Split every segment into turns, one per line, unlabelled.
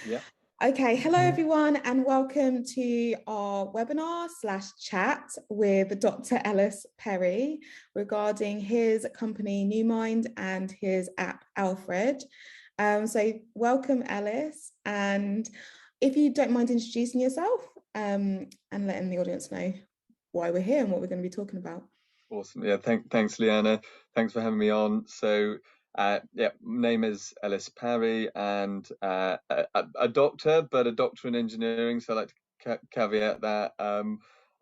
Yeah.
Okay, hello everyone, and welcome to our webinar slash chat with Dr. Ellis Parry regarding his company New Mind and his app Alfred. So welcome, Ellis, and if you don't mind introducing yourself and letting the audience know why we're here and what we're going to be talking about.
Awesome. Yeah, thanks, Leanna. Thanks for having me on. So, yeah, name is Ellis Parry, and a doctor, but a doctor in engineering. So I like to caveat that.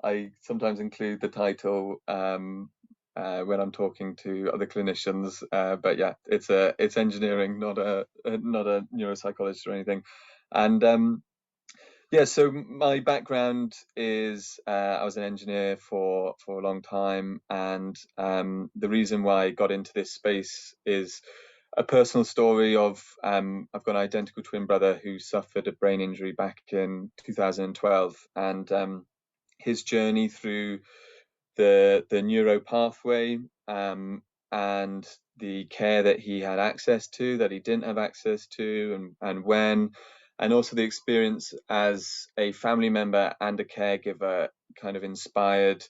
I sometimes include the title when I'm talking to other clinicians. But yeah, it's engineering, not a neuropsychologist or anything. And yeah, so my background is I was an engineer for a long time, and the reason why I got into this space is a personal story of I've got an identical twin brother who suffered a brain injury back in 2012, and his journey through the neuro pathway and the care that he had access to, that he didn't have access to, and when, and also the experience as a family member and a caregiver kind of inspired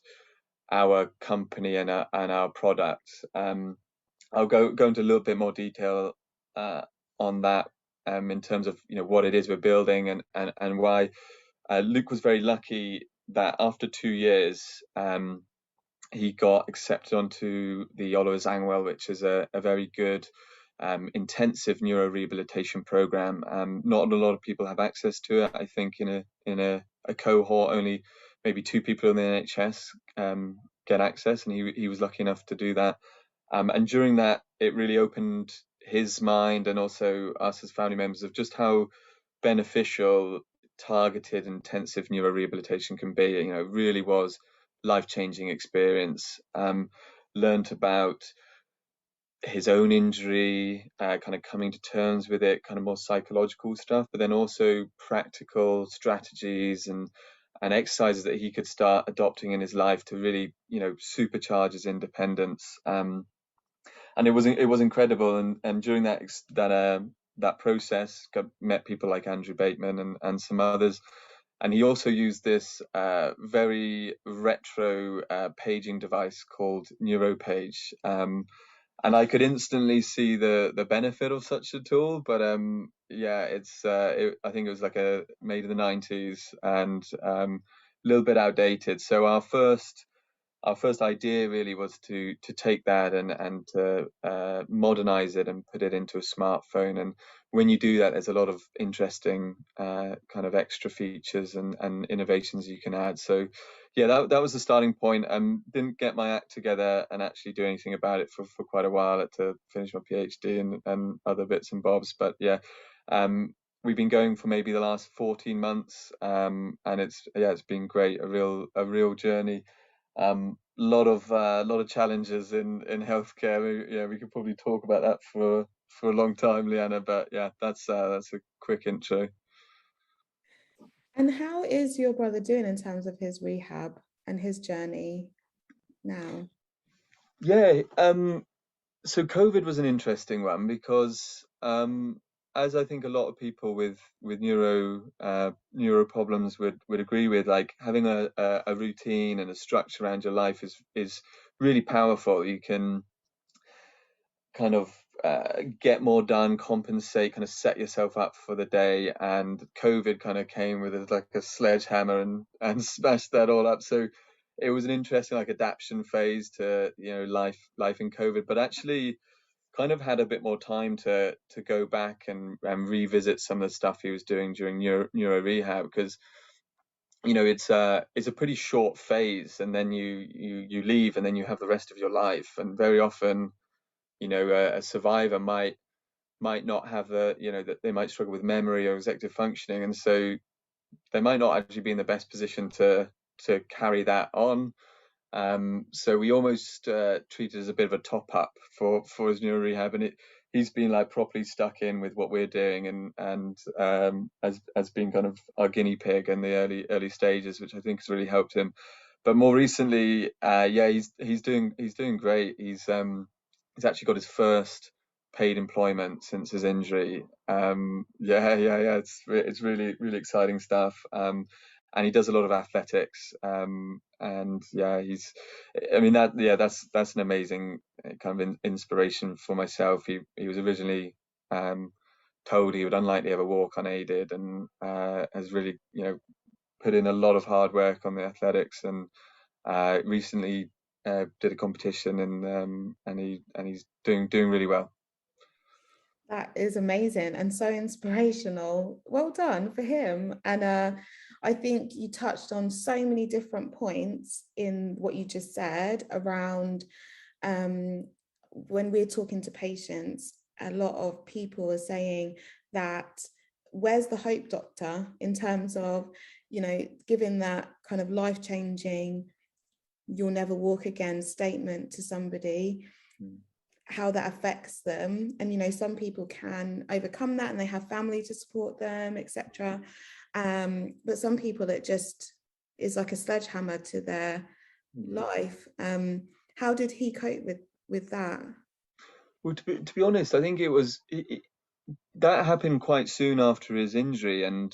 our company and our product. I'll go into a little bit more detail on that in terms of what it is we're building and why. Luke was very lucky that after 2 years he got accepted onto the Oliver Zangwill, which is a very good intensive neuro rehabilitation program. Not a lot of people have access to it. I think in a cohort, only maybe 2 people in the NHS get access, and he was lucky enough to do that. And during that, it really opened his mind and also us as family members of just how beneficial targeted intensive neuro rehabilitation can be. It really was life-changing experience. Learned about his own injury, kind of coming to terms with it, kind of more psychological stuff, but then also practical strategies and exercises that he could start adopting in his life to really, supercharge his independence. And it was incredible. And during that process, met people like Andrew Bateman and some others. And he also used this very retro paging device called NeuroPage. And I could instantly see the benefit of such a tool. But yeah, I think it was like made in the 90s and a little bit outdated. So our first idea really was to take that and to modernize it and put it into a smartphone. And when you do that, there's a lot of interesting kind of extra features and innovations you can add. So yeah, that was the starting point. Didn't get my act together and actually do anything about it for quite a while. I had to finish my PhD and other bits and bobs. But yeah, we've been going for maybe the last 14 months, and it's been great, a real journey. Lot of challenges in healthcare. We could probably talk about that for a long time, Leanna. But yeah, that's a quick intro.
And how is your brother doing in terms of his rehab and his journey now?
Yeah, so COVID was an interesting one because as I think a lot of people with neuro problems would agree with, like having a routine and a structure around your life is really powerful. You can kind of get more done, compensate, kind of set yourself up for the day. And COVID kind of came with like a sledgehammer and smashed that all up. So it was an interesting like adaptation phase to life in COVID, but actually kind of had a bit more time to go back and revisit some of the stuff he was doing during neuro rehab, because it's a pretty short phase, and then you leave, and then you have the rest of your life. And very often a survivor might not have that they might struggle with memory or executive functioning, and so they might not actually be in the best position to carry that on. So we almost treat it as a bit of a top up for his neuro rehab, and he's been like properly stuck in with what we're doing, and has been kind of our guinea pig in the early stages, which I think has really helped him. But more recently, he's doing great. He's actually got his first paid employment since his injury. Yeah. It's really exciting stuff. And he does a lot of athletics. And yeah, I mean that's an amazing kind of inspiration for myself. He was originally told he would unlikely ever walk unaided, and has really put in a lot of hard work on the athletics, and recently did a competition, and he's doing really well.
That is amazing and so inspirational. Well done for him. And I think you touched on so many different points in what you just said around when we're talking to patients, a lot of people are saying that where's the hope, doctor, in terms of, giving that kind of life-changing, you'll never walk again statement to somebody, how that affects them. And some people can overcome that and they have family to support them, etc. But some people, it just is like a sledgehammer to their life. How did he cope with that?
Well, to be honest, I think that happened quite soon after his injury, and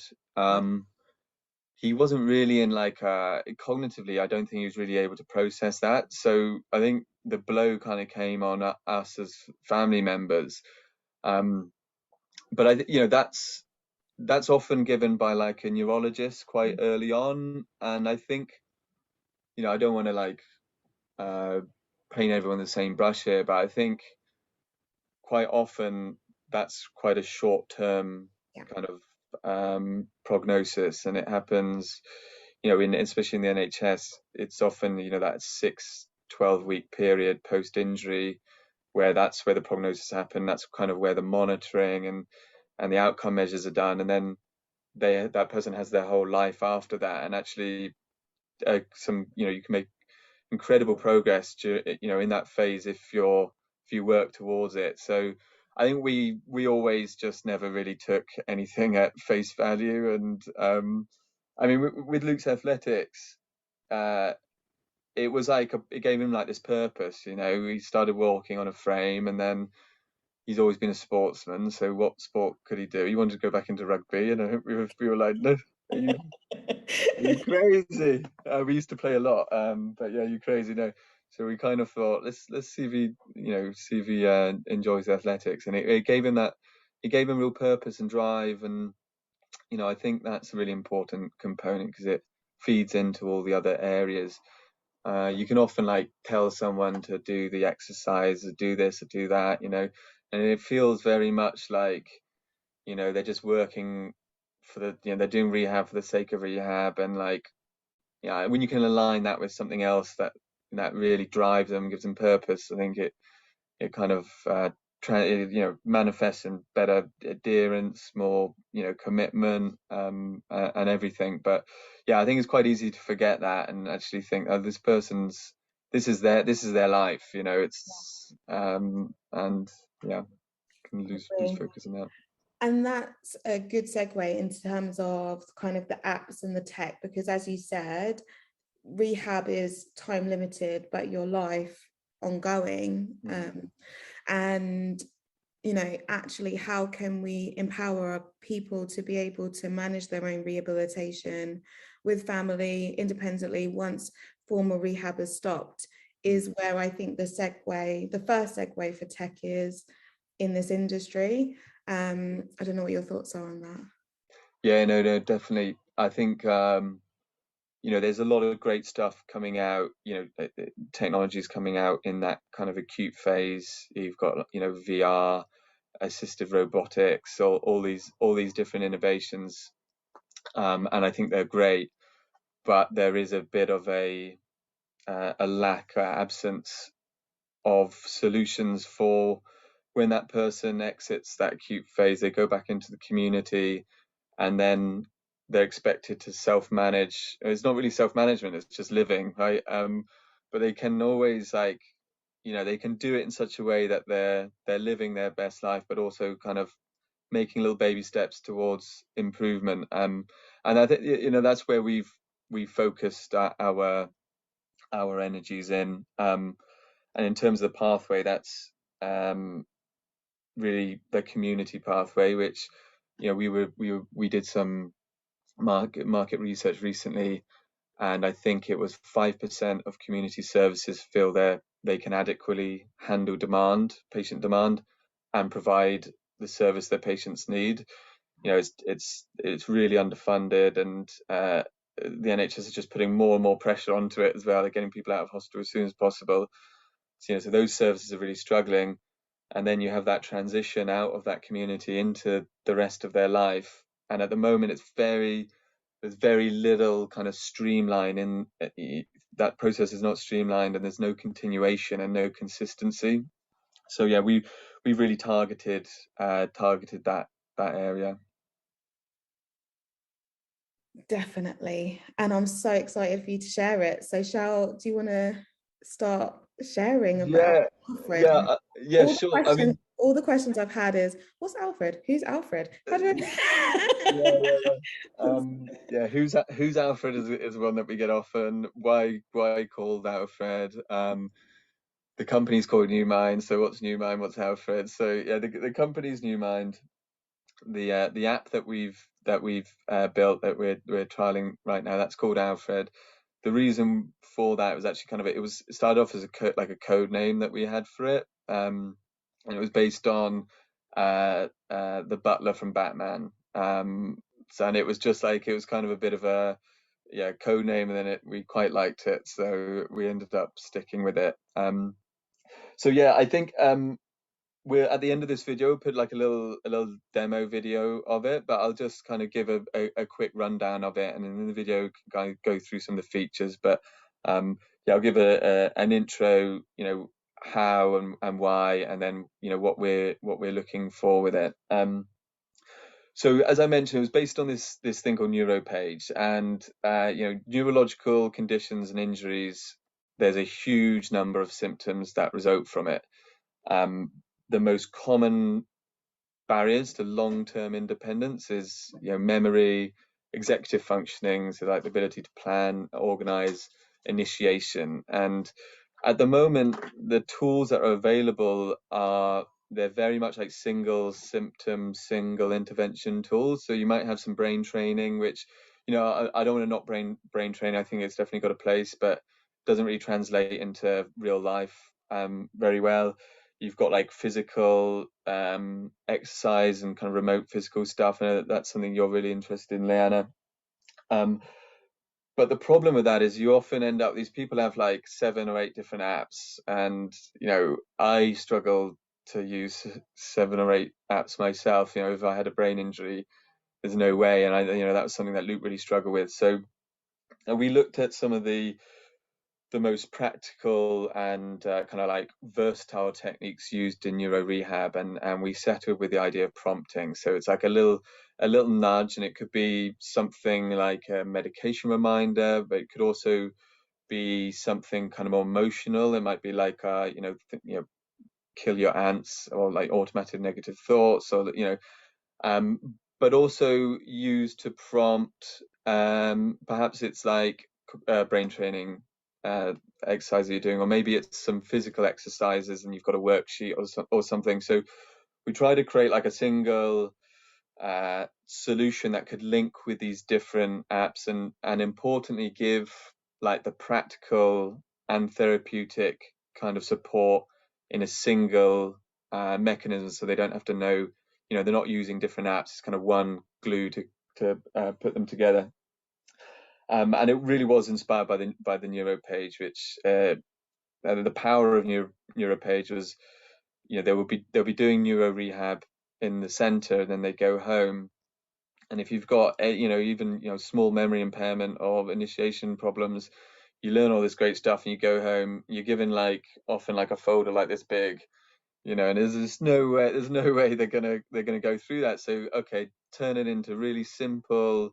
he wasn't really in cognitively, I don't think he was really able to process that. So I think the blow kind of came on us as family members. But that's often given by like a neurologist quite early on, and I think I don't want to paint everyone the same brush here, but I think quite often that's quite a short-term kind of prognosis, and it happens, especially in the NHS, it's often, that 6-12 week period post-injury where that's where the prognosis happen. That's kind of where the monitoring and the outcome measures are done, and then that person has their whole life after that. And actually, you can make incredible progress in that phase if you work towards it. So I think we always just never really took anything at face value. And I mean, with Luke's athletics, it was like it gave him like this purpose. He started walking on a frame, and then he's always been a sportsman. So what sport could he do? He wanted to go back into rugby, and we were like, no, are you crazy? We used to play a lot, but yeah, you crazy? No. So we kind of thought, let's see if he enjoys athletics, and it gave him real purpose and drive, and I think that's a really important component because it feeds into all the other areas. You can often tell someone to do the exercise, or do this, or do that, and it feels very much like they're just working for they're doing rehab for the sake of rehab. And when you can align that with something else that really drives them, gives them purpose, I think it kind of manifests in better adherence, more commitment, and everything. But yeah, I think it's quite easy to forget that and actually think, oh, this is their life, it's and yeah, can lose focus on that.
And that's a good segue in terms of kind of the apps and the tech, because as you said, rehab is time limited, but your life ongoing. And actually, how can we empower people to be able to manage their own rehabilitation with family independently once formal rehab has stopped, is where I think the first segue for tech is in this industry. I don't know what your thoughts are on that.
Yeah, no, definitely. I think there's a lot of great stuff coming out. Technologies coming out in that kind of acute phase. You've got VR, assistive robotics, all these different innovations, and I think they're great. But there is a bit of a lack, absence of solutions for when that person exits that acute phase. They go back into the community, and then they're expected to self-manage. It's not really self-management, it's just living, right? But they can always they can do it in such a way that they're living their best life, but also kind of making little baby steps towards improvement. And I think that's where we've focused our energies in. And in terms of the pathway, that's really the community pathway, which, you know, we did some market research recently, and I think it was 5% of community services feel they can adequately handle patient demand, and provide the service that patients need. You know, it's really underfunded, and the NHS is just putting more and more pressure onto it as well. They're getting people out of hospital as soon as possible. So, you know, so those services are really struggling, and then you have that transition out of that community into the rest of their life. And at the moment, there's very little kind of streamline in that process is not streamlined, and there's no continuation and no consistency. So yeah, we've really targeted that area.
Definitely. And I'm so excited for you to share it. So do you want to start sharing about
Yeah,
Alfred?
yeah, sure. I mean,
All the questions I've had is, what's Alfred? Who's Alfred? How do
yeah,
I...
yeah, yeah. Who's Alfred is one that we get often. Why called Alfred? The company's called New Mind. So what's New Mind? What's Alfred? So yeah, the company's New Mind. The app that we've built, that we're trialing right now, that's called Alfred. The reason for that was actually kind of, it started off as a code name that we had for it, and it was based on the butler from Batman. So, and it was just like, it was kind of a bit of a, yeah, code name, and then we quite liked it, so we ended up sticking with it. So yeah, I think we're at the end of this video, put like a little demo video of it, but I'll just kind of give a quick rundown of it, and in the video kind of go through some of the features. But yeah, I'll give an intro, you know, how and why, and then, you know, what we're looking for with it. So as I mentioned, it was based on this thing called NeuroPage, and you know, neurological conditions and injuries, there's a huge number of symptoms that result from it. The most common barriers to long-term independence is, you know, memory, executive functioning, so like the ability to plan, organize, initiation. And at the moment, the tools that are available they're very much like single symptom, single intervention tools. So you might have some brain training, which, you know, I don't want to knock brain training. I think it's definitely got a place, but doesn't really translate into real life very well. You've got like physical exercise and kind of remote physical stuff, and that's something you're really interested in, Leanna. But the problem with that is you often end up, these people have like 7 or 8 different apps, and, you know, I struggle to use 7 or 8 apps myself. You know, if I had a brain injury, there's no way. And you know, that was something that Luke really struggled with. So we looked at some of the most practical and kind of like versatile techniques used in neuro rehab, and we settled with the idea of prompting. So it's like a little nudge, and it could be something like a medication reminder, but it could also be something kind of more emotional. It might be like you know, kill your ants, or like automatic negative thoughts, or, you know, but also used to prompt, perhaps it's like brain training exercise that you're doing, or maybe it's some physical exercises and you've got a worksheet or something. So we try to create like a single solution that could link with these different apps, and importantly give like the practical and therapeutic kind of support in a single mechanism, so they don't have to know, you know, they're not using different apps. It's kind of one glue to put them together. And it really was inspired by the NeuroPage, which the power of NeuroPage was, you know, they'll be doing neuro rehab in the center, and then they go home. And if you've got you know, even, you know, small memory impairment or initiation problems, you learn all this great stuff, and you go home, you're given like often like a folder like this big, you know, and there's no way they're gonna go through that. So okay, turn it into really simple,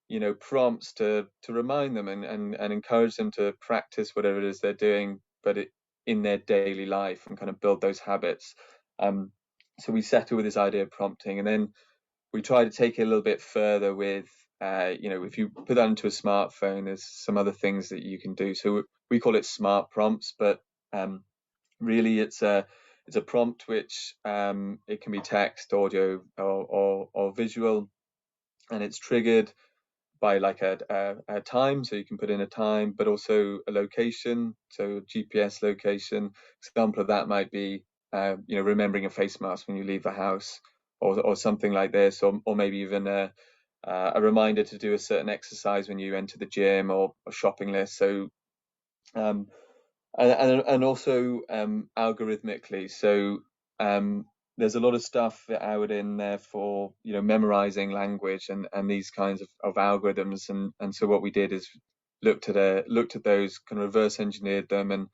you know, prompts to remind them, and encourage them to practice whatever it is they're doing, but in their daily life, and kind of build those habits. So we settle with this idea of prompting, and then we try to take it a little bit further with, you know, if you put that into a smartphone, there's some other things that you can do. So we call it smart prompts, but really it's it's a prompt which it can be text, audio, or visual, and it's triggered by like a time, so you can put in a time, but also a location, so GPS location. Example of that might be remembering a face mask when you leave the house, or something like this, or maybe even a reminder to do a certain exercise when you enter the gym, or a shopping list. So um, and also algorithmically. So there's a lot of stuff out in there for memorizing language and these kinds of algorithms. And so what we did is looked at those, kind of reverse engineered them,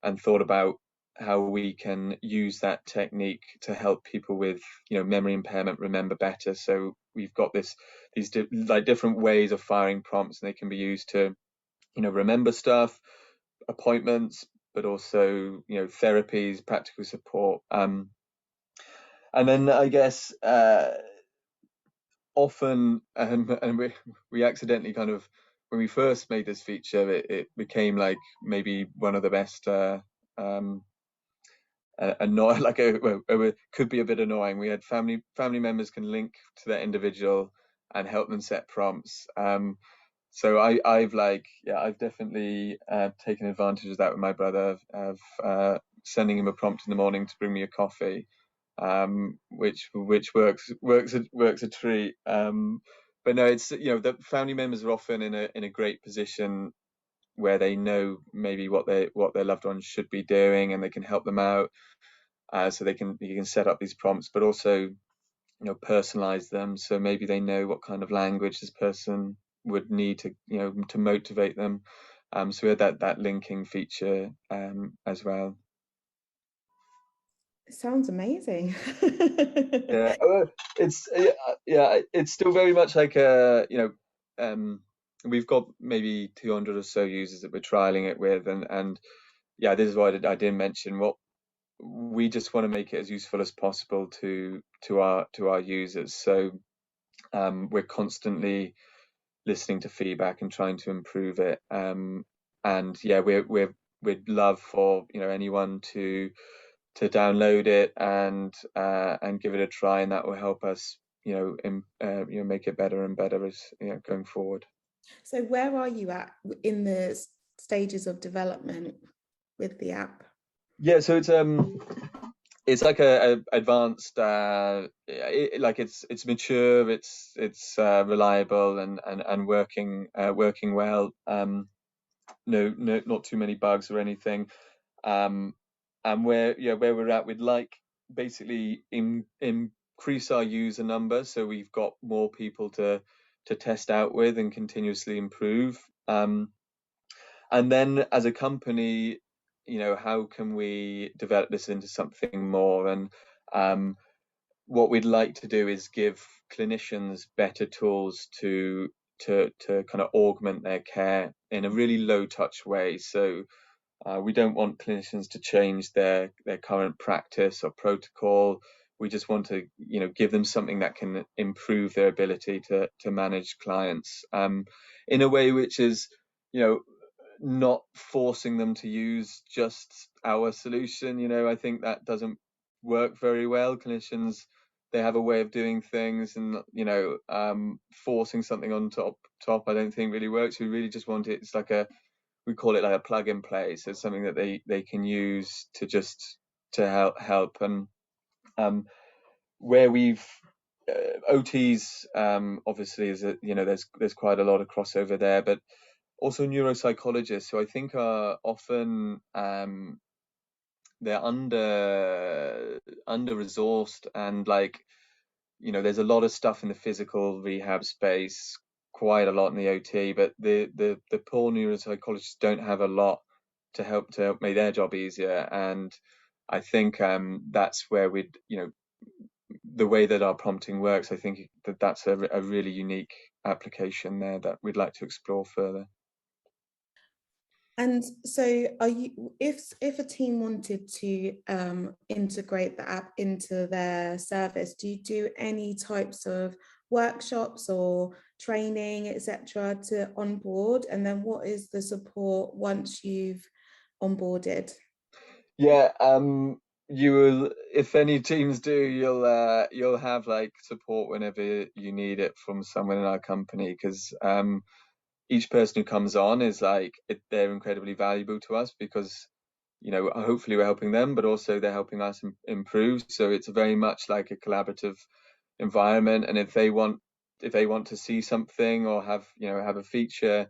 and thought about how we can use that technique to help people with memory impairment remember better. So we've got these different ways of firing prompts, and they can be used to remember stuff, appointments, but also therapies, practical support, and then I guess often, and we accidentally kind of, when we first made this feature, it became like maybe one of the best annoying, like could be a bit annoying. We had family members can link to that individual and help them set prompts. So I've definitely taken advantage of that with my brother, of sending him a prompt in the morning to bring me a coffee, which works a treat. But no, it's the family members are often in a great position where they know maybe what their loved ones should be doing, and they can help them out. So you can set up these prompts, but also personalize them, so maybe they know what kind of language this person would need to to motivate them. So we had that linking feature as well.
It sounds amazing.
Yeah, it's it's still very much like we've got maybe 200 or so users that we're trialing it with, and yeah, this is why I didn't mention what we just want to make it as useful as possible to our users. So we're constantly listening to feedback and trying to improve it. And yeah, we'd love for anyone to download it and give it a try, and that will help us make it better and better as going forward.
So where are you at in the stages of development with the app?
Yeah, so it's like a advanced like it's mature, it's reliable and working well. No, not too many bugs or anything. And where we're at, we'd like basically increase our user number, so we've got more people to test out with and continuously improve. And then as a company, how can we develop this into something more? And what we'd like to do is give clinicians better tools to kind of augment their care in a really low touch way. So we don't want clinicians to change their current practice or protocol. We just want to give them something that can improve their ability to manage clients in a way which is not forcing them to use just our solution. I think that doesn't work very well. Clinicians, they have a way of doing things, and forcing something on top I don't think really works. We really just want it's like we call it like a plug and play, so something that they can use to help. And where we've OTs obviously is there's quite a lot of crossover there, but also neuropsychologists, who I think are often they're under resourced, and there's a lot of stuff in the physical rehab space, quite a lot in the OT, but the poor neuropsychologists don't have a lot to help make their job easier. And I think that's where we'd the way that our prompting works, I think that's a really unique application there that we'd like to explore further.
And so are you, if a team wanted to integrate the app into their service, do you do any types of workshops or training, etc., to onboard? And then what is the support once you've onboarded?
Yeah, you will, if any teams do, you'll have like support whenever you need it from someone in our company, because each person who comes on is like they're incredibly valuable to us, because hopefully we're helping them, but also they're helping us improve. So it's very much like a collaborative environment. And if they want to see something or have a feature,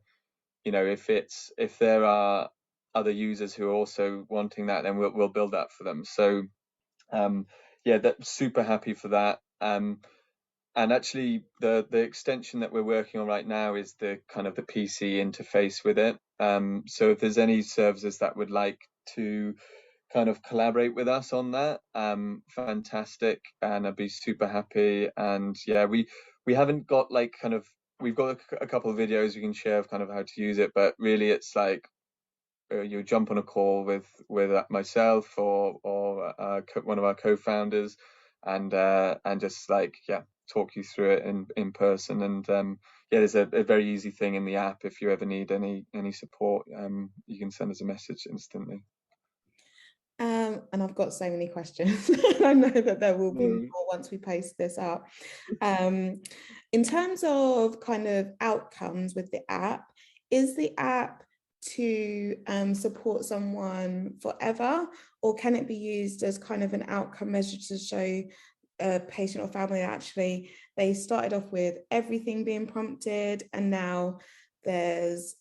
if there are other users who are also wanting that, then we'll build that for them. So yeah, that's super happy for that. And actually, the extension that we're working on right now is the kind of the PC interface with it. So if there's any services that would like to kind of collaborate with us on that, fantastic, and I'd be super happy. And yeah, we haven't got like kind of, we've got a couple of videos we can share of kind of how to use it, but really it's like you jump on a call with myself or one of our co-founders, and just like talk you through it in person. And yeah, there's a very easy thing in the app. If you ever need any support, you can send us a message instantly.
And I've got so many questions. I know that there will be more once we post this up. In terms of kind of outcomes with the app, is the app to support someone forever, or can it be used as kind of an outcome measure to show a patient or family that actually they started off with everything being prompted and now there's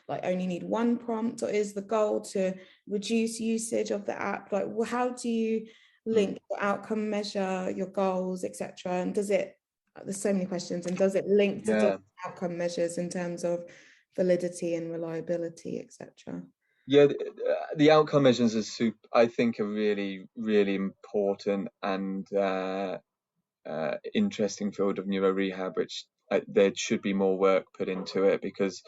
like only need one prompt? Or is the goal to reduce usage of the app? Like, how do you link your outcome measure, your goals, etc.? And does it, there's so many questions, and does it link to outcome measures in terms of validity and reliability, etc.?
Yeah, the outcome measures are I think are really, really important and interesting field of neuro rehab, which there should be more work put into it, because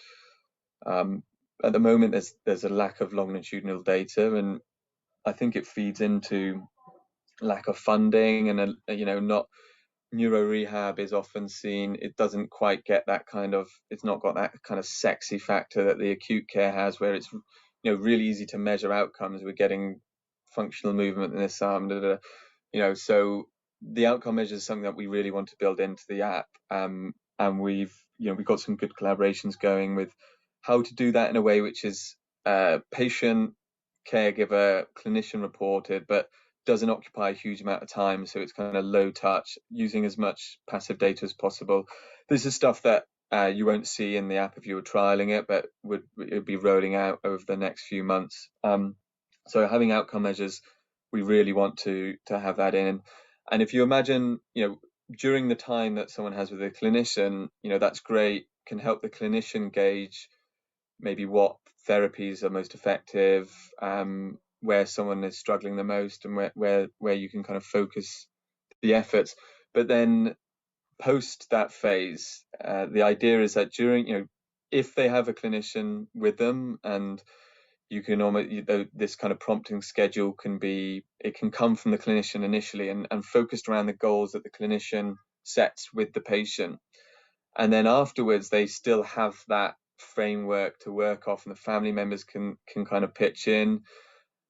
at the moment there's a lack of longitudinal data, and I think it feeds into lack of funding, and not neuro rehab is often seen, it doesn't quite get that kind of, it's not got that kind of sexy factor that the acute care has, where it's really easy to measure outcomes. We're getting functional movement in this arm, so the outcome measure is something that we really want to build into the app. And we've got some good collaborations going with how to do that in a way which is patient, caregiver, clinician reported, but doesn't occupy a huge amount of time. So it's kind of low touch, using as much passive data as possible. This is stuff that you won't see in the app if you were trialing it, but would be rolling out over the next few months. So having outcome measures, we really want to have that in. And if you imagine, during the time that someone has with a clinician, that's great, can help the clinician gauge maybe what therapies are most effective, where someone is struggling the most, and where you can kind of focus the efforts. But then post that phase, the idea is that during, if they have a clinician with them, and you can almost, this kind of prompting schedule can come from the clinician initially, and focused around the goals that the clinician sets with the patient. And then afterwards, they still have that framework to work off, and the family members can kind of pitch in.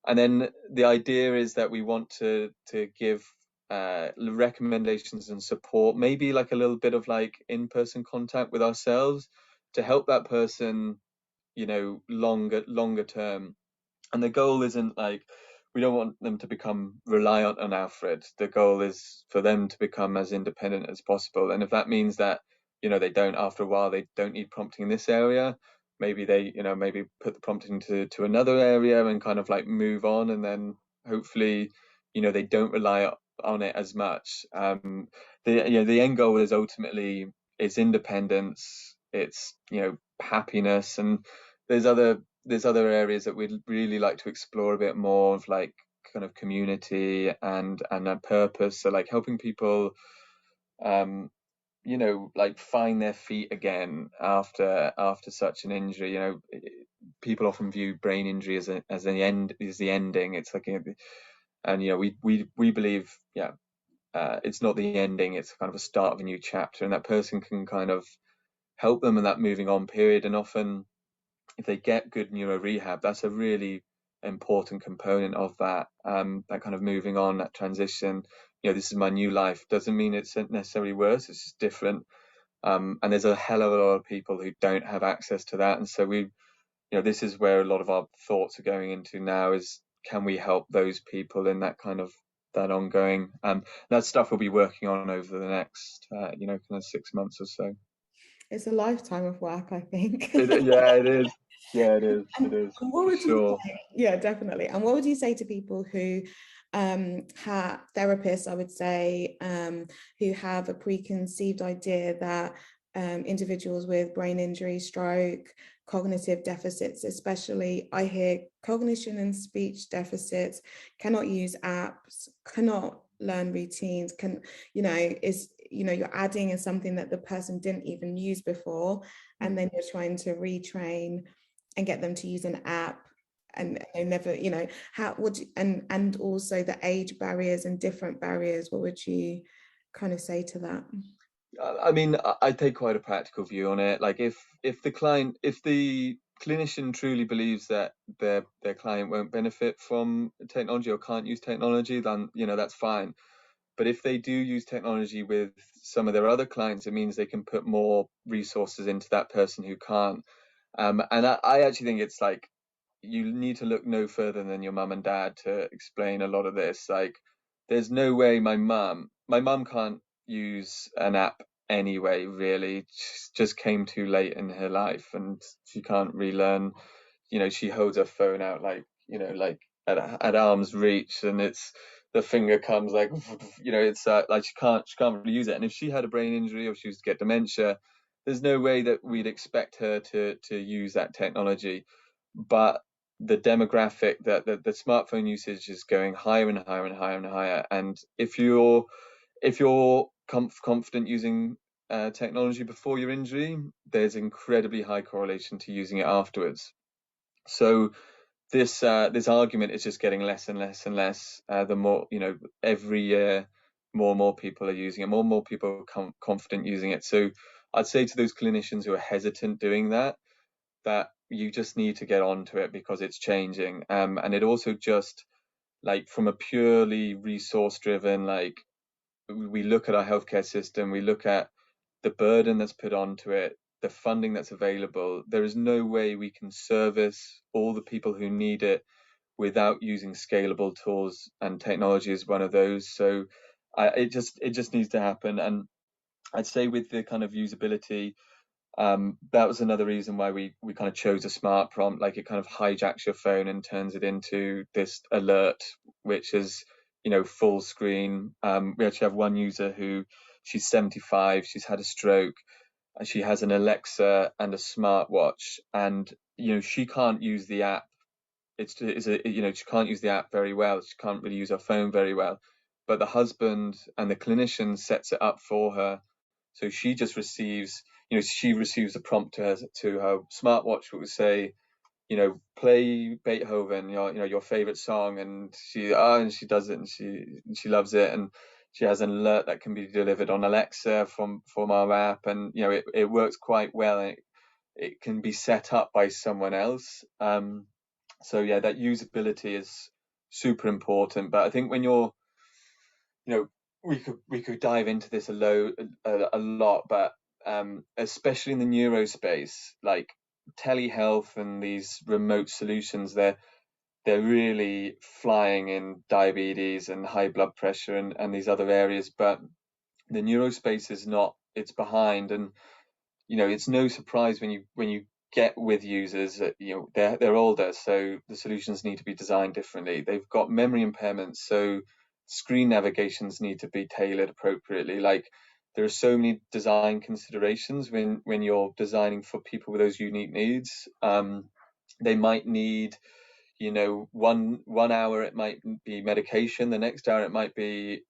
And then the idea is that we want to give recommendations and support, maybe like a little bit of like in-person contact with ourselves, to help that person, longer term. And the goal isn't like, we don't want them to become reliant on Alfred. The goal is for them to become as independent as possible. And if that means that, they don't, after a while, they don't need prompting in this area, maybe they, maybe put the prompting to another area and kind of like move on. And then hopefully, they don't rely on it as much. The end goal is ultimately, it's independence, it's, happiness. And there's other areas that we'd really like to explore a bit more, of like kind of community and a purpose. So like helping people, like find their feet again after such an injury. People often view brain injury as the ending. It's like, and we believe, it's not the ending. It's kind of a start of a new chapter, and that person can kind of help them in that moving on period. And often, if they get good neuro rehab, that's a really important component of that. That kind of moving on, that transition. This is my new life. Doesn't mean it's necessarily worse. It's just different. And there's a hell of a lot of people who don't have access to that. And so this is where a lot of our thoughts are going into now, is can we help those people in that kind of that ongoing that stuff we'll be working on over the next kind of 6 months or so.
It's a lifetime of work, I think.
Yeah, it is. Yeah, it is. It is,
what
for
would you
sure.
say? Yeah, definitely. And what would you say to people who have therapists, I would say, who have a preconceived idea that individuals with brain injury, stroke, cognitive deficits, especially, I hear cognition and speech deficits, cannot use apps, cannot learn routines, you're adding in something that the person didn't even use before, and then you're trying to retrain and get them to use an app, and they never, how would you, and also the age barriers and different barriers, what would you kind of say to that?
I mean, I take quite a practical view on it. Like, if the clinician truly believes that their client won't benefit from technology or can't use technology, then that's fine. But if they do use technology with some of their other clients, it means they can put more resources into that person who can't. And I actually think it's like, you need to look no further than your mum and dad to explain a lot of this. Like, there's no way my mum can't use an app anyway, really. She just came too late in her life, and she can't relearn. She holds her phone out like, like at arm's reach, and it's the finger comes like, it's like she can't really use it. And if she had a brain injury, or she was to get dementia, there's no way that we'd expect her to use that technology. But the demographic, that the smartphone usage is going higher and higher and higher and higher. And if you're confident using technology before your injury, there's incredibly high correlation to using it afterwards. So this argument is just getting less and less and less. The more, every year, more and more people are using it, more and more people are confident using it. So I'd say to those clinicians who are hesitant doing that you just need to get onto it, because it's changing. And it also just, like, from a purely resource driven, like, we look at our healthcare system, we look at the burden that's put onto it, the funding that's available. There is no way we can service all the people who need it without using scalable tools, and technology is one of those. So it just needs to happen. And I'd say with the kind of usability, that was another reason why we kind of chose a smart prompt. Like, it kind of hijacks your phone and turns it into this alert, which is, full screen. We actually have one user who, she's 75, she's had a stroke, and she has an Alexa and a smartwatch, and she can't use the app. She can't use the app very well. She can't really use her phone very well. But the husband and the clinician sets it up for her, so she just receives, she receives a prompt to her smartwatch, which would say, play Beethoven, your favorite song, and she does it, and she loves it, and she has an alert that can be delivered on Alexa from our app, and it works quite well, and it can be set up by someone else. So yeah, that usability is super important. But I think when you're, we could dive into this a lot, but especially in the neurospace, like telehealth and these remote solutions, they're really flying in diabetes and high blood pressure and these other areas. But the neurospace is not, it's behind. And it's no surprise when you get with users that they're older, so the solutions need to be designed differently. They've got memory impairments, so screen navigations need to be tailored appropriately. Like, there are so many design considerations when you're designing for people with those unique needs. They might need, 1 hour it might be medication, the next hour it might be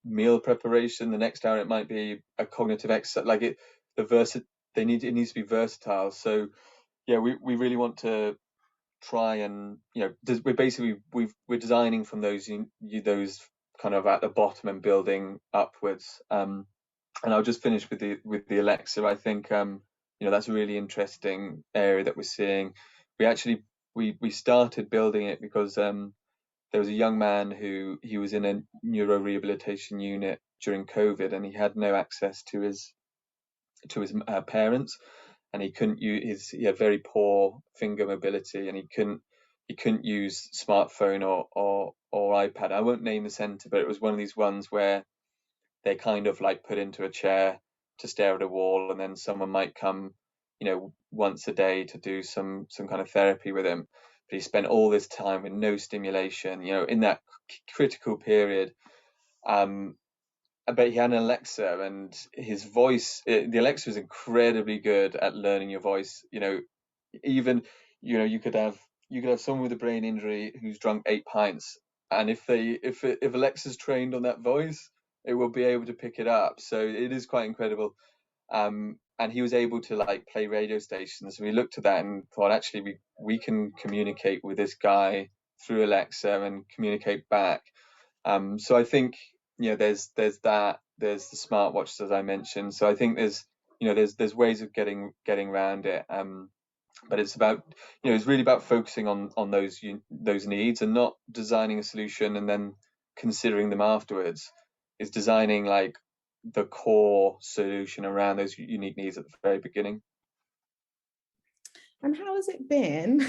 meal preparation, the next hour it might be a cognitive exercise. Like, it needs to be versatile. So yeah, we really want to try and we're designing from those kind of at the bottom and building upwards. And I'll just finish with the Alexa. I think that's a really interesting area that we're seeing. We actually we started building it because there was a young man who he was in a neuro rehabilitation unit during COVID, and he had no access to his parents, and he had very poor finger mobility, and he couldn't use smartphone or iPad. I won't name the center, but it was one of these ones where they kind of like put into a chair to stare at a wall, and then someone might come, once a day to do some kind of therapy with him. But he spent all this time with no stimulation, in that critical period. But he had an Alexa, and his voice, the Alexa is incredibly good at learning your voice. Even, you could have someone with a brain injury who's drunk 8 pints, and if Alexa's trained on that voice, it will be able to pick it up. So it is quite incredible. And he was able to like play radio stations. So we looked at that and thought, actually, we can communicate with this guy through Alexa and communicate back. So I think, there's that, there's the smartwatches, as I mentioned. So I think there's ways of getting around it. But it's about, it's really about focusing on those needs, and not designing a solution and then considering them afterwards. It's designing like the core solution around those unique needs at the very beginning.
And how has it been?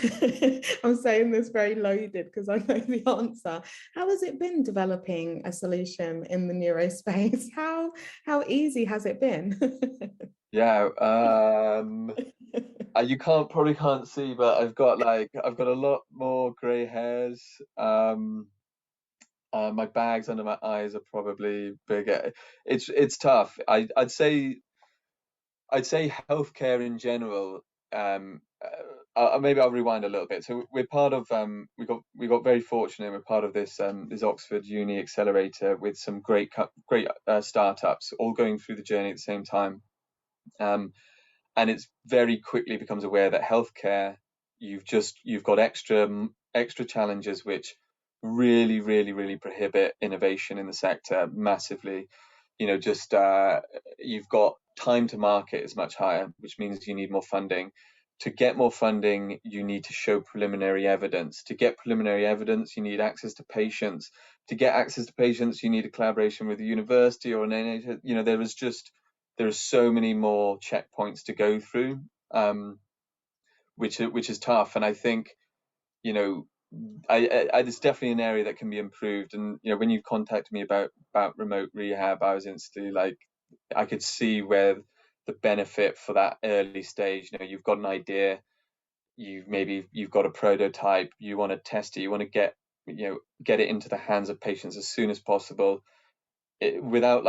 I'm saying this very loaded because I know the answer. How has it been developing a solution in the neurospace? How easy has it been?
Yeah, you probably can't see, but I've got a lot more grey hairs. My bags under my eyes are probably bigger. It's tough. I'd say healthcare in general. Maybe I'll rewind a little bit. So we're part of we got very fortunate. We're part of this Oxford Uni Accelerator with some great startups, all going through the journey at the same time. And it's very quickly becomes aware that healthcare, you've got extra challenges which really, really, really prohibit innovation in the sector massively. You've got time to market is much higher, which means you need more funding. To get more funding, you need to show preliminary evidence. To get preliminary evidence, you need access to patients. To get access to patients, you need a collaboration with a university or an NHS. There are so many more checkpoints to go through, which is tough. And I think, it's definitely an area that can be improved. And when you contacted me about remote rehab, I was instantly like, I could see where the benefit for that early stage. You've got an idea, you've got a prototype, you want to test it, you want to get it into the hands of patients as soon as possible. Without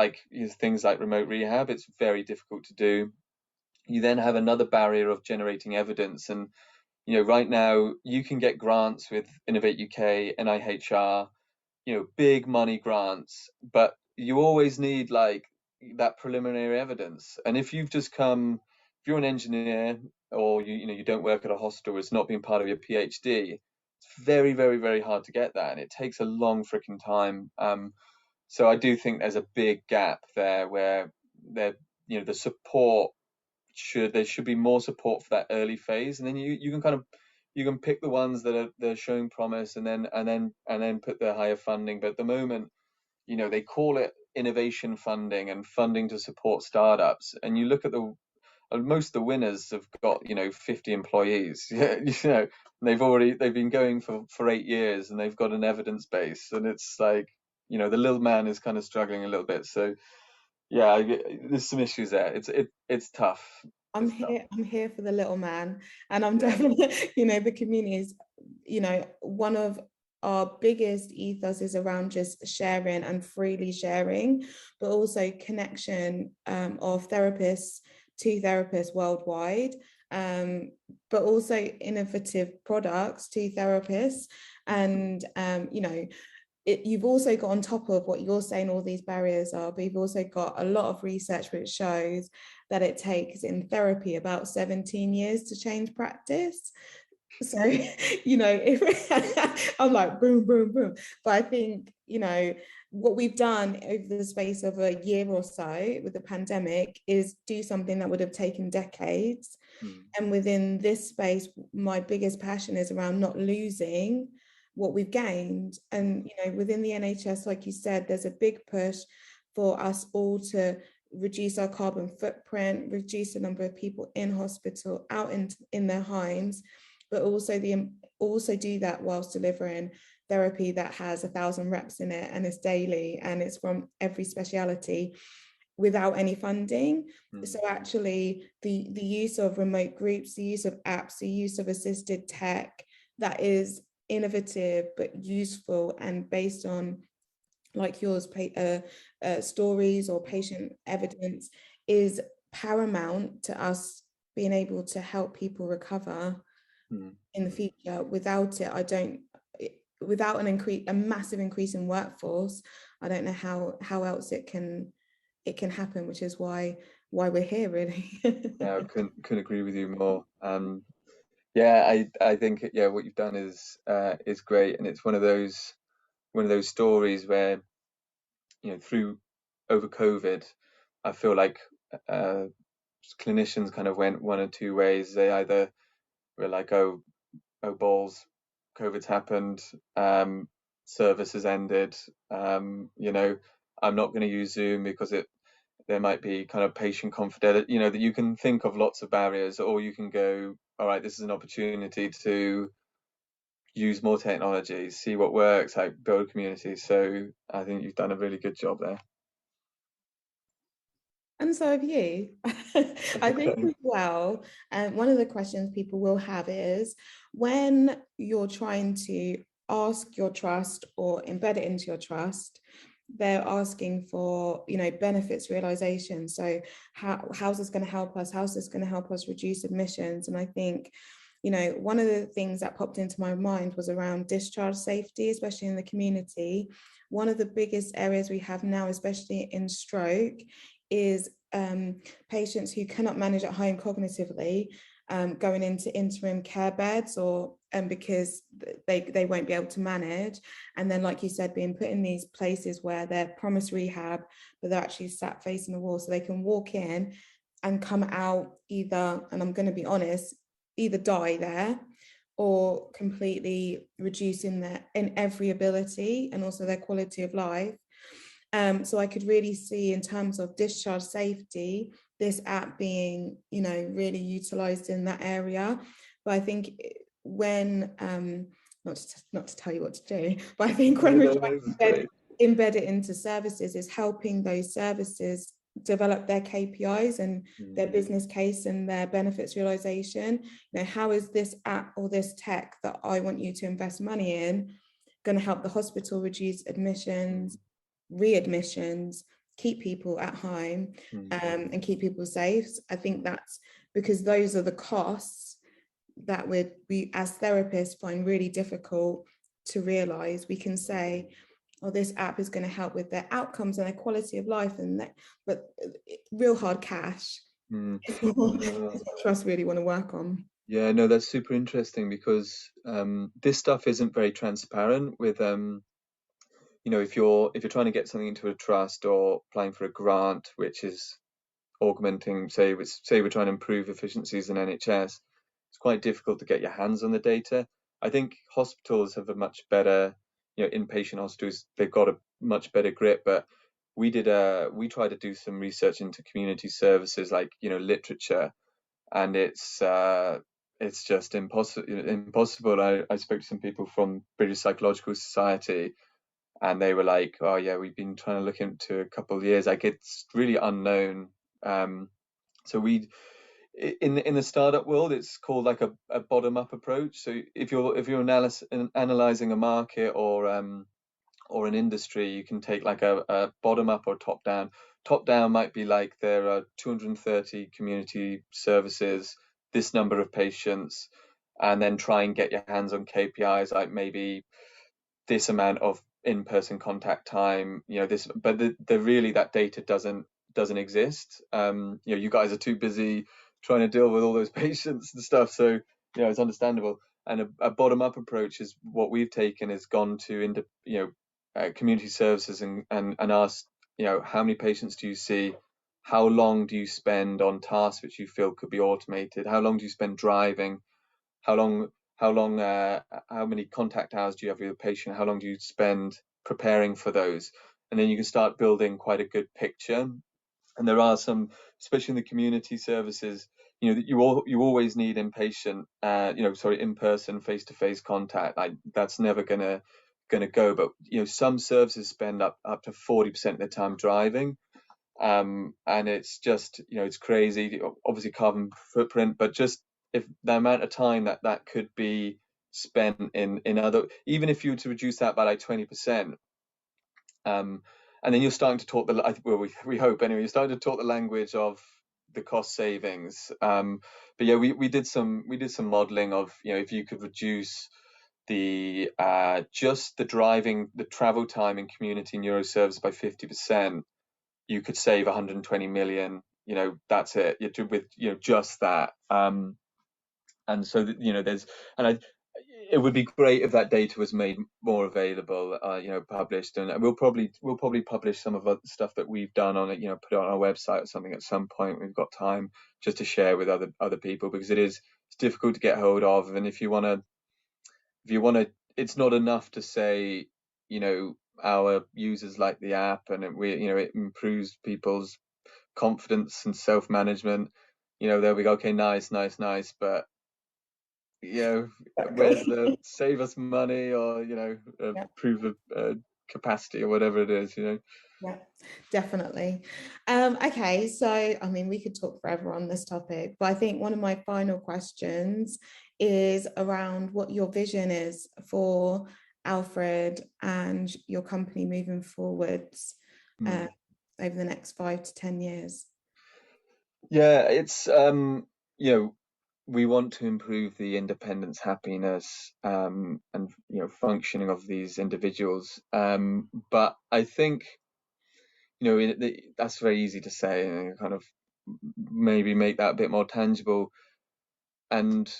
things like remote rehab, it's very difficult to do. You then have another barrier of generating evidence, and right now you can get grants with Innovate UK, NIHR, big money grants, but you always need that preliminary evidence. And if you're an engineer, or you don't work at a hospital, it's not been part of your PhD, it's very, very, very hard to get that, and it takes a long freaking time. So I do think there's a big gap there where the support there should be more support for that early phase, and then you can pick the ones that are showing promise, and then put the higher funding. But at the moment, they call it innovation funding and funding to support startups, and you look at most of the winners have got 50 employees. They've been going for 8 years, and they've got an evidence base, and it's like the little man is kind of struggling a little bit. So yeah, there's some issues there. It's tough.
I'm here for the little man, and I'm definitely, the community is, one of our biggest ethos is around just sharing and freely sharing, but also connection of therapists to therapists worldwide, but also innovative products to therapists. And you've also got, on top of what you're saying, all these barriers are, but you've also got a lot of research which shows that it takes in therapy about 17 years to change practice. So, if I'm like boom, boom, boom. But I think, what we've done over the space of a year or so with the pandemic is do something that would have taken decades. And within this space, my biggest passion is around not losing what we've gained. And within the NHS, like you said, there's a big push for us all to reduce our carbon footprint, reduce the number of people in hospital, out in their homes, but also do that whilst delivering therapy that has 1,000 reps in it, and it's daily, and it's from every speciality without any funding. So actually the use of remote groups, the use of apps, the use of assisted tech that is innovative but useful and based on, like yours, stories or patient evidence, is paramount to us being able to help people recover in the future. Without it, without a massive increase in workforce, I don't know how else it can happen, which is why we're here, really.
Yeah, I couldn't agree with you more. Yeah, I think what you've done is great, and it's one of those stories where through over COVID, I feel like clinicians kind of went one or two ways. They either were like, oh balls, COVID's happened, service has ended, I'm not going to use Zoom because there might be kind of patient confidentiality, that you can think of lots of barriers, or you can go, all right, this is an opportunity to use more technology, see what works, like build community. So I think you've done a really good job there.
And so have you. I think as well, one of the questions people will have is, when you're trying to ask your trust or embed it into your trust, they're asking for, benefits realization. So how's this going to help us? How's this going to help us reduce admissions? And I think, one of the things that popped into my mind was around discharge safety, especially in the community. One of the biggest areas we have now, especially in stroke, is patients who cannot manage at home cognitively, going into interim care beds, or because they won't be able to manage, and then, like you said, being put in these places where they're promised rehab, but they're actually sat facing the wall, so they can walk in and come out either, and I'm going to be honest, either die there or completely reducing their in every ability and also their quality of life. So I could really see, in terms of discharge safety, this app being, really utilized in that area. But I think when, not to tell you what to do, but I think when we're trying to embed it into services, is helping those services develop their KPIs and their business case and their benefits realization. How is this app or this tech that I want you to invest money in going to help the hospital reduce admissions, readmissions, keep people at home, and keep people safe? I think that's because those are the costs that we as therapists find really difficult to realize. We can say, oh, this app is going to help with their outcomes and their quality of life, but real hard cash is what trusts really want to work on.
Yeah, no, that's super interesting, because this stuff isn't very transparent with if you're trying to get something into a trust or applying for a grant, which is augmenting, say we're trying to improve efficiencies in NHS, it's quite difficult to get your hands on the data. I think hospitals have a much better, inpatient hospitals, they've got a much better grip, but we tried to do some research into community services, like, literature, and it's just impossible. I spoke to some people from British Psychological Society, and they were like, oh yeah, we've been trying to look into a couple of years, like it's really unknown. So we, in the startup world, it's called like a bottom up approach. So if you're analyzing a market or an industry, you can take like a bottom up or top down. Top down might be like, there are 230 community services, this number of patients, and then try and get your hands on KPIs, like maybe this amount of in-person contact time, this, but the really, that data doesn't exist. You guys are too busy trying to deal with all those patients and stuff, so it's understandable. And a bottom-up approach is what we've taken, is gone to community services and ask, how many patients do you see? How long do you spend on tasks which you feel could be automated? How long do you spend driving? How many contact hours do you have with your patient? How long do you spend preparing for those? And then you can start building quite a good picture. And there are some, especially in the community services, that you always need in-person, face-to-face contact. Like, that's never gonna go. But some services spend up to 40% of their time driving, and it's just, it's crazy. Obviously carbon footprint, but just if the amount of time that could be spent in other, even if you were to reduce that by like 20%. And then you're starting to talk we hope anyway, you're starting to talk the language of the cost savings. But yeah, we did some modeling of, if you could reduce the just the travel time in community neuroservice by 50%, you could save 120 million. That's it. You do with just that. And so there's, and it would be great if that data was made more available, published, and we'll probably publish some of the stuff that we've done on it, put it on our website or something at some point. We've got time just to share with other people, because it's difficult to get hold of. And if you want to, it's not enough to say, our users like the app, and it improves people's confidence and self-management. There we go. Okay, nice, but where's the save us money, or prove a capacity, or whatever it is.
Yeah, definitely. Okay, so I mean, we could talk forever on this topic, but I think one of my final questions is around what your vision is for Alfred and your company moving forwards over the next 5 to 10 years.
Yeah, it's we want to improve the independence, happiness, and functioning of these individuals. But I think that's very easy to say, and kind of maybe make that a bit more tangible. And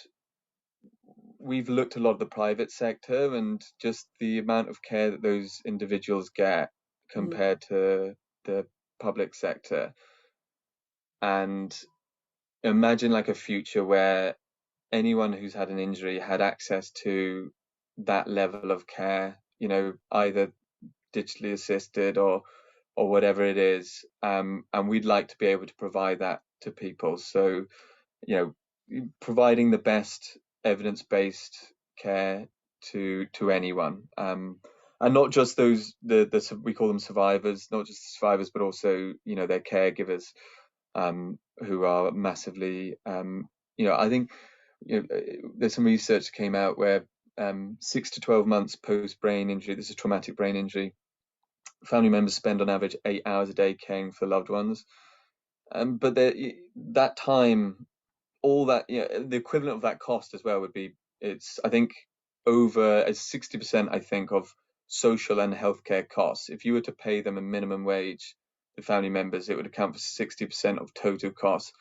we've looked a lot at the private sector, and just the amount of care that those individuals get compared to the public sector. And imagine like a future where anyone who's had an injury had access to that level of care, either digitally assisted or whatever it is. And we'd like to be able to provide that to people. So, providing the best evidence-based care to anyone. And not just those, we call them survivors, not just survivors, but also, their caregivers, who are massively, I think, there's some research that came out where 6 to 12 months post brain injury, this is traumatic brain injury, family members spend on average 8 hours a day caring for loved ones. But that time, all that, the equivalent of that cost as well would be, I think, over 60%, I think, of social and healthcare costs. If you were to pay them a minimum wage, the family members, it would account for 60% of total costs.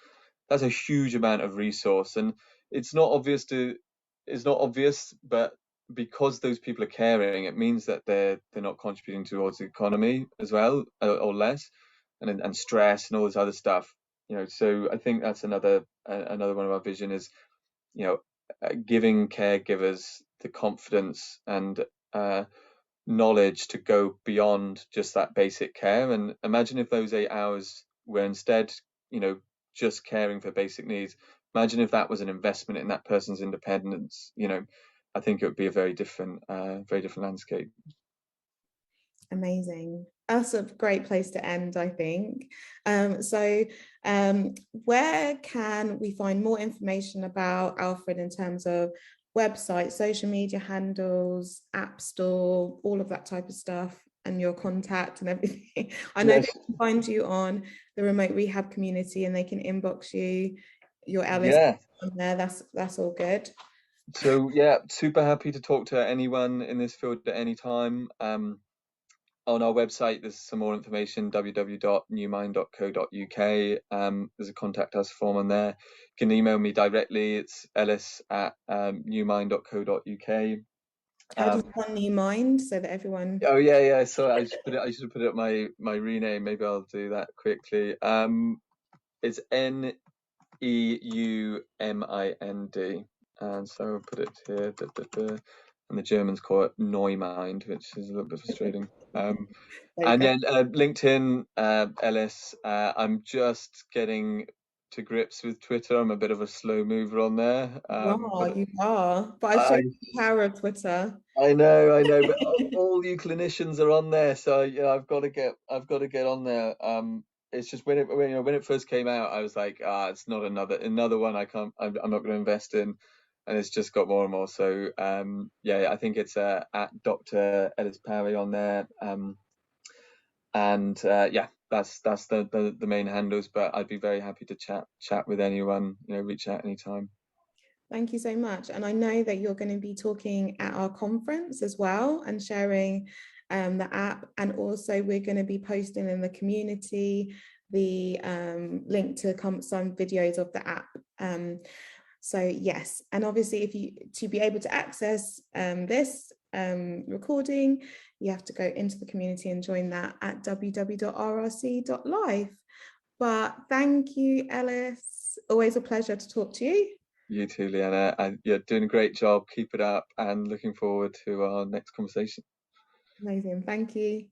That's a huge amount of resource, and it's not obvious, but because those people are caring, it means that they're not contributing towards the economy as well, or less, and stress and all this other stuff. So I think that's another one of our vision is, giving caregivers the confidence and knowledge to go beyond just that basic care. And imagine if those 8 hours were instead, just caring for basic needs. Imagine if that was an investment in that person's independence. I think it would be a very different landscape.
Amazing. That's a great place to end, I think. So where can we find more information about Alfred in terms of website, social media handles, app store, all of that type of stuff, and your contact and everything? I know they can find you on the remote rehab community, and they can inbox you, your Ellis on there. That's all good.
So yeah, super happy to talk to anyone in this field at any time. On our website, there's some more information, www.newmind.co.uk. There's a contact us form on there. You can email me directly. It's ellis@newmind.co.uk.
How do you spell New Mind so that everyone?
Oh yeah. So I should have put it up my rename. Maybe I'll do that quickly. It's Neumind, and so I'll put it here. And the Germans call it Neumind, which is a little bit frustrating.
There you
And
go.
yeah, LinkedIn, Ellis. I'm just getting to grips with Twitter. I'm a bit of a slow mover on there. But
You are. But I've
I
shown you the power of Twitter.
I know, but all you clinicians are on there, so yeah, I've got to get on there. It's just when it first came out, I was like, it's not another one. I'm not going to invest in, and it's just got more and more. So yeah, I think it's at Dr. Ellis Parry on there. And yeah, that's the main handles. But I'd be very happy to chat with anyone. Reach out anytime.
Thank you so much. And I know that you're going to be talking at our conference as well and sharing the app. And also we're going to be posting in the community the link to some videos of the app. So yes, and obviously to be able to access this recording, you have to go into the community and join that at www.rrc.live. But thank you, Ellis. Always a pleasure to talk to you.
You too, Leanna. And you're doing a great job. Keep it up, and looking forward to our next conversation.
Amazing. Thank you.